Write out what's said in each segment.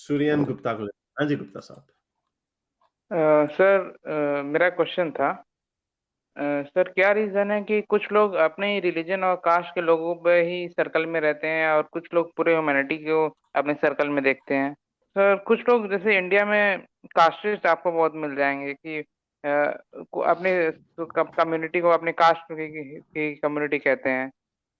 सूर्यन गुप्ता को। हाँ जी गुप्ता साहब। सर, मेरा क्वेश्चन था। सर, क्या रीज़न है कि कुछ लोग अपने ही रिलीजन और कास्ट के लोगों पे ही सर्कल में रहते हैं और कुछ लोग पूरे ह्यूमैनिटी को अपने सर्कल में देखते हैं। सर, कुछ लोग जैसे इंडिया में कास्टिस्ट आपको बहुत मिल जाएंगे कि अपने कम्युनिटी को अपने कास्ट की कम्युनिटी कहते हैं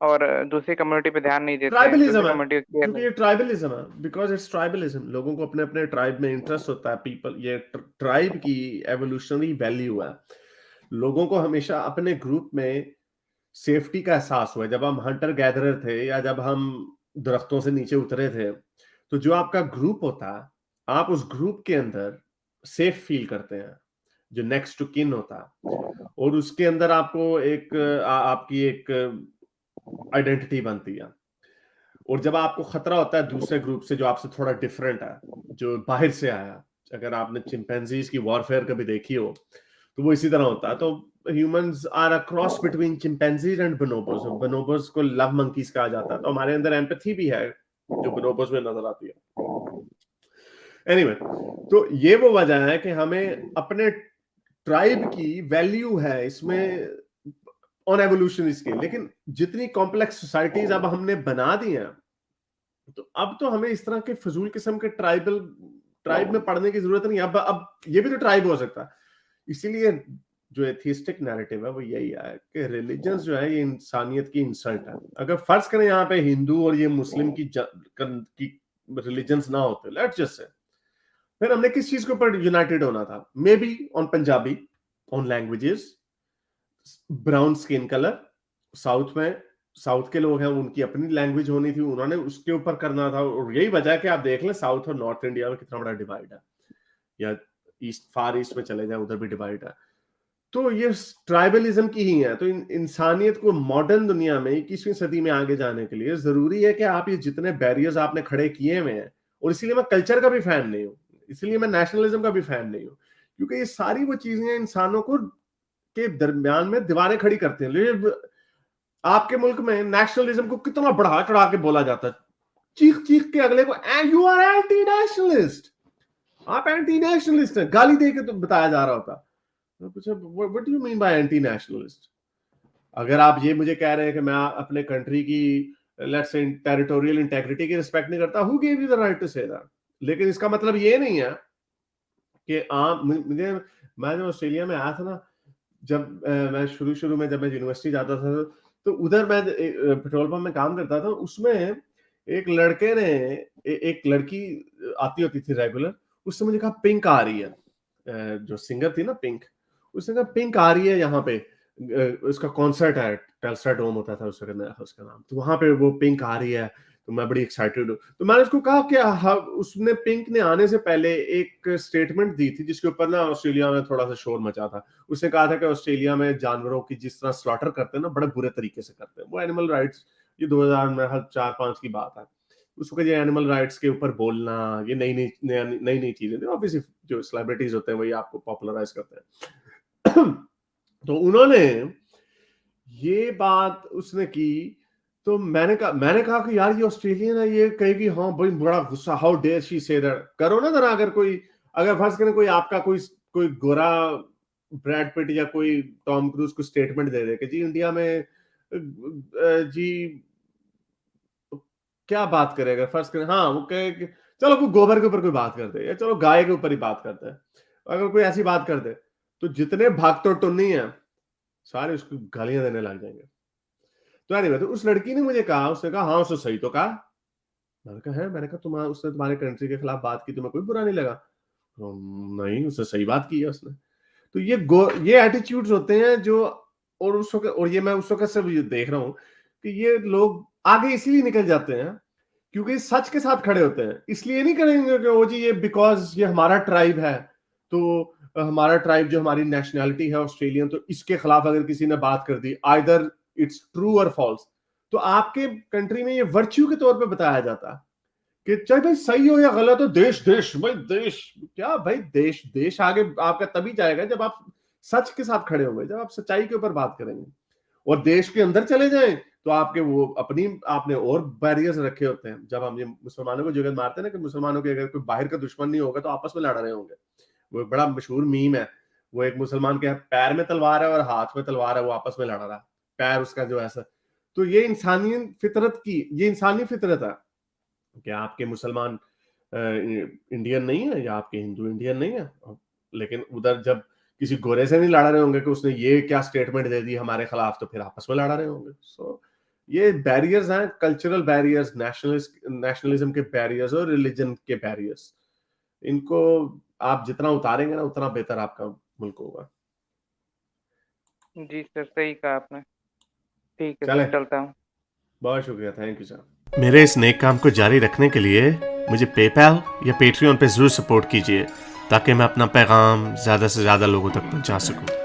और दूसरी कम्युनिटी पे ध्यान नहीं देते हैं, दूसरी ट्राइबलिज्म है, कम्युनिटी की केयर क्योंकि नहीं। ये ट्राइबलिज्म है, बिकॉज इट्स ट्राइबलिज्म। लोगों को अपने अपने ट्राइब में इंटरेस्ट होता है। पीपल, ये ट्राइब की एवोल्यूशनरी वैल्यू है। लोगों को हमेशा अपने ग्रुप में सेफ्टी का एहसास हुआ है। जब हम हंटर गैदरर थे या जब हम दरख्तों से नीचे उतरे थे, तो जो आपका ग्रुप होता है, आप उस ग्रुप के अंदर सेफ फील करते हैं। जो नेक्स्ट टू किन होता है, और उसके अंदर आपको एक आपकी एक आइडेंटिटी बनती है। और जब आपको खतरा होता है दूसरे ग्रुप से जो आपसे थोड़ा डिफरेंट है, जो बाहर से आया, अगर आपने चिंपैंजीज की वॉरफेयर कभी देखी हो, तो वो इसी तरह होता है। तो humans are a cross between chimpanzees and bonobos। bonobos को लव मंकीज कहा जाता है, तो हमारे अंदर एम्पैथी भी है जो bonobos में नजर आती है। एनीवे तो ये वो वजह है कि हमें अपने ट्राइब की वैल्यू है इसमें ऑन एवोल्यूशन स्केल। लेकिन जितनी कॉम्प्लेक्स सोसाइटीज अब हमने बना दी हैं, तो अब तो हमें इस तरह के फजूल किस्म के ट्राइब में पढ़ने की जरूरत नहीं है। अब ये भी तो ट्राइब हो सकता है। इसीलिए जो एथिस्टिक नैरेटिव है वो यही है कि रिलीजन्स जो है ये इंसानियत की इंसल्ट है। अगर फर्ज करें यहाँ पे हिंदू और ये मुस्लिम की रिलीजन्स ना होते, लेट्स जस्ट से, फिर हमने किस चीज के ऊपर यूनाइटेड होना था? May be on Punjabi, on languages, brown skin colour. South में साउथ के लोग हैं, उनकी अपनी लैंग्वेज होनी थी, उन्होंने उसके ऊपर करना था। और यही वजह है कि आप देख लें साउथ और नॉर्थ इंडिया में कितना बड़ा डिवाइड है, या ईस्ट, फार ईस्ट में चले जाए उधर भी डिवाइड है। तो ये ट्राइबलिज्म की ही है। तो इंसानियत को मॉडर्न दुनिया में 21वीं सदी में आगे जाने के लिए जरूरी है कि आप ये जितने बैरियर्स आपने खड़े किए हुए हैं, और इसीलिए मैं कल्चर का भी फैन नहीं हूं, इसलिए मैं नेशनलिज्म का भी फैन नहीं हूं, क्योंकि ये सारी वो चीजें इंसानों को के दरमियान में दीवारें खड़ी करते हैं। आपके मुल्क में नेशनलिज्म को कितना बढ़ा चढ़ा के बोला जाता है, चीख चीख के अगले को यू आर एंटी नेशनलिस्ट, आप एंटी नेशनलिस्ट हैं, गाली दे के तो बताया जा रहा होता। मैं पूछा what do you mean by anti nationalist? अगर आप ये मुझे कह रहे हैं कि मैं अपने कंट्री की लेट्स से टेरिटोरियल इंटेग्रिटी की रिस्पेक्ट नहीं करता, who give you the right to say that? लेकिन इसका मतलब ये नहीं है कि आप मुझे, मैं जब ऑस्ट्रेलिया में आया था ना, जब मैं शुरू शुरू में जब मैं यूनिवर्सिटी जाता था, तो उधर मैं पेट्रोल पंप में काम करता था। उसमें एक लड़के ने एक लड़की आती होती थी रेगुलर, उससे मुझे कहा पिंक आ रही है। जो सिंगर थी ना पिंक, उसने कहा पिंक आ रही है यहाँ पे, उसका कॉन्सर्ट है, टेल्स्ट्रा डोम होता था उसका नाम, तो वहां पे वो पिंक आ रही है, तो मैं बड़ी एक्साइटेड हूँ। तो मैंने उसको कहा कि उसने पिंक ने आने से पहले एक स्टेटमेंट दी थी जिसके ऊपर ना ऑस्ट्रेलिया में थोड़ा सा शोर मचा था। उसने कहा था कि ऑस्ट्रेलिया में जानवरों की जिस तरह स्लॉटर करते हैं ना, बड़े बुरे तरीके से करते हैं वो एनिमल राइट्स। ये 2000 में 4-5 की बात है। उसको ये एनिमल राइट्स के ऊपर बोलना, ये नई नई नई नई चीजें थी। ऑब्वियसली जो सेलिब्रिटीज होते हैं वही आपको पॉपुलराइज करते हैं। तो उन्होंने ये बात उसने की, तो मैंने कहा कि यार ये ऑस्ट्रेलियन है, ये कहेगी हाँ भाई बड़ा गुस्सा, how dare she say that. करो ना जरा, अगर फर्ज करें कोई आपका कोई गोरा ब्रैड पिट या कोई टॉम क्रूज को स्टेटमेंट दे दे कि जी इंडिया में जी क्या बात करेगा, फर्ज करें हाँ वो कहे कि चलो कोई गोबर के ऊपर कोई बात कर दे, या चलो गाय के ऊपर ही बात करते हैं, अगर कोई ऐसी बात कर दे, तो जितने भाग तो टुन्नी है सारे उसको गालियां देने लग जाएंगे। तो एनीवे, तो उस लड़की ने मुझे कहा, उसने कहा हाँ उसने सही तो कहा। मैंने कहा उसने तुम्हारे कंट्री के खिलाफ बात की, तुम्हें कोई बुरा नहीं लगा? नहीं, उसने सही बात की है उसने। तो ये एटीट्यूड्स होते हैं जो, और उस वक्त, और ये मैं उस वक्त से भी देख रहा हूं कि ये लोग आगे इसलिए निकल जाते हैं क्योंकि सच के साथ खड़े होते हैं। इसलिए नहीं करेंगे कि ओ जी ये बिकॉज ये हमारा ट्राइब है, तो हमारा ट्राइब जो हमारी नेशनैलिटी है ऑस्ट्रेलियन, तो इसके खिलाफ अगर किसी ने बात कर दी, आइदर इट्स ट्रू और फॉल्स, तो आपके कंट्री में ये वर्च्यू के तौर पे बताया जाता है कि चाहे भाई सही हो या गलत हो, देश देश भाई देश, क्या भाई देश देश आगे आपका तभी जाएगा जब आप सच के साथ खड़े होंगे, जब आप सच्चाई के ऊपर बात करेंगे। और देश के अंदर चले जाएं तो आपके वो अपनी आपने और बैरियर्स रखे होते हैं। जब हम ये मुसलमानों को जुगत मारते हैं ना कि मुसलमानों के अगर कोई बाहर का दुश्मन नहीं होगा तो आपस में लड़ रहे होंगे, वो एक बड़ा मशहूर मीम है। वो एक मुसलमान के पैर में तलवार है और हाथ में तलवार है, वो आपस में लड़ रहा है, पैर उसका जो ऐसा। तो ये इंसानी फितरत की, ये इंसानी फितरत है कि आपके मुसलमान इंडियन नहीं है या आपके हिंदू इंडियन नहीं है, लेकिन उधर जब किसी गोरे से नहीं लड़ रहे होंगे कि उसने ये क्या स्टेटमेंट दे दी हमारे खिलाफ, तो फिर आपस में लड़ रहे होंगे। सो ये बैरियर्स हैं, कल्चरल बैरियर्स, नेशनलिज्म के बैरियर्स और रिलीजन के बैरियर्स। इनको आप जितना उतारेंगे ना उतना बेहतर आपका मुल्क होगा। जी सर, सही कहा आपने। ठीक है चले, सर, चलता हूँ। बहुत शुक्रिया, थैंक यू सर। मेरे इस नेक काम को जारी रखने के लिए मुझे पेपैल या पेट्रियन पे जरूर सपोर्ट कीजिए ताकि मैं अपना पैगाम ज़्यादा से ज़्यादा लोगों तक पहुंचा सकूं।